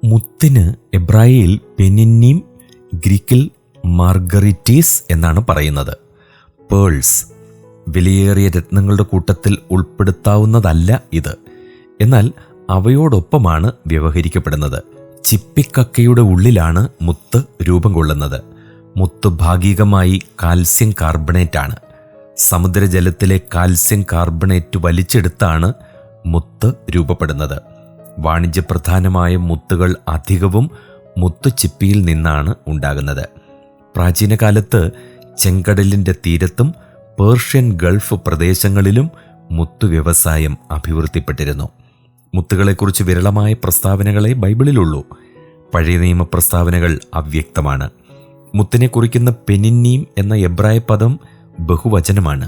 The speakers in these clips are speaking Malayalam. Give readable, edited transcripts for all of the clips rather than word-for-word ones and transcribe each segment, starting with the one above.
മുത്തിന് എബ്രായയിൽ പെനിന്നീം, ഗ്രീക്കിൽ മാർഗറിറ്റീസ് എന്നാണ് പറയുന്നത്. പേൾസ് വിലയേറിയ രത്നങ്ങളുടെ കൂട്ടത്തിൽ ഉൾപ്പെടുത്താവുന്നതല്ല ഇത്. എന്നാൽ അവയോടൊപ്പമാണ് വ്യവഹരിക്കപ്പെടുന്നത്. ചിപ്പിക്കക്കയുടെ ഉള്ളിലാണ് മുത്ത് രൂപം കൊള്ളുന്നത്. മുത്ത് ഭാഗികമായി കാൽസ്യം കാർബണേറ്റ് ആണ്. സമുദ്രജലത്തിലെ കാൽസ്യം കാർബണേറ്റ് വലിച്ചെടുത്താണ് മുത്ത് രൂപപ്പെടുന്നത്. വാണിജ്യപ്രധാനമായ മുത്തുകൾ അധികവും മുത്തുച്ചിപ്പിയിൽ നിന്നാണ് ഉണ്ടാകുന്നത്. പ്രാചീന കാലത്ത് ചെങ്കടലിൻ്റെ തീരത്തും പേർഷ്യൻ ഗൾഫ് പ്രദേശങ്ങളിലും മുത്തു വ്യവസായം അഭിവൃദ്ധിപ്പെട്ടിരുന്നു. മുത്തുകളെക്കുറിച്ച് വിരളമായ പ്രസ്താവനകളെ ബൈബിളിലുള്ളൂ. പഴയ നിയമ പ്രസ്താവനകൾ അവ്യക്തമാണ്. മുത്തിനെ കുറിക്കുന്ന പെനിന്നീം എന്ന എബ്രായ പദം ബഹുവചനമാണ്.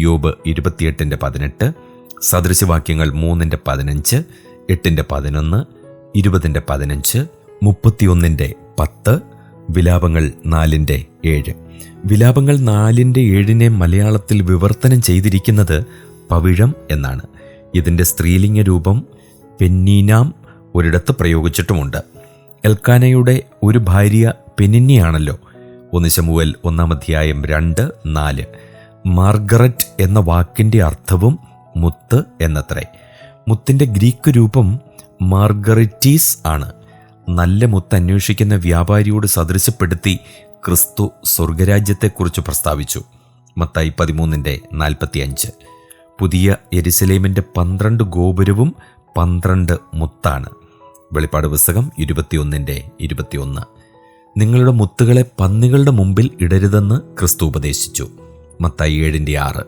യോബ് 28:18, സദൃശവാക്യങ്ങൾ 3:15, 8:11, 20:15, 31:10, വിലാപങ്ങൾ 4:7. വിലാപങ്ങൾ 4:7 മലയാളത്തിൽ വിവർത്തനം ചെയ്തിരിക്കുന്നത് പവിഴം എന്നാണ്. ഇതിൻ്റെ സ്ത്രീലിംഗ രൂപം പെന്നീനാം ഒരിടത്ത് പ്രയോഗിച്ചിട്ടുമുണ്ട്. എൽക്കാനയുടെ ഒരു ഭാര്യ പെനിന്നിയാണല്ലോ. 1 ശമൂവേൽ 1:2-4. മാർഗരറ്റ് എന്ന വാക്കിൻ്റെ അർത്ഥവും മുത്ത് എന്നത്രേ. മുത്തിൻ്റെ ഗ്രീക്ക് രൂപം മാർഗറിറ്റീസ് ആണ്. നല്ല മുത്ത് അന്വേഷിക്കുന്ന വ്യാപാരിയോട് സദൃശപ്പെടുത്തി ക്രിസ്തു സ്വർഗരാജ്യത്തെക്കുറിച്ച് പ്രസ്താവിച്ചു. മത്തായി 13:45. പുതിയ യെരുശലേമിൻ്റെ 12 ഗോപുരവും 12 മുത്താണ്. വെളിപ്പാട് പുസ്തകം 21:21. നിങ്ങളുടെ മുത്തുകളെ പന്നികളുടെ മുമ്പിൽ ഇടരുതെന്ന് ക്രിസ്തു ഉപദേശിച്ചു. മത്തായി 7:6.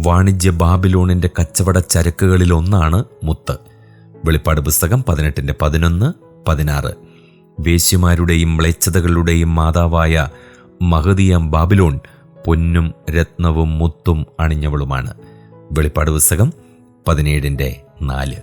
വാണിജ്യ ബാബിലോണിൻ്റെ കച്ചവട ചരക്കുകളിലൊന്നാണ് മുത്ത്. വെളിപ്പാട് പുസ്തകം 18:11-16. വേശ്യമാരുടെയും മ്ലേച്ഛതകളുടെയും മാതാവായ മഹതിയാം ബാബിലോൺ പൊന്നും രത്നവും മുത്തും അണിഞ്ഞവളുമാണ്. വെളിപ്പാട് പുസ്തകം 17:4.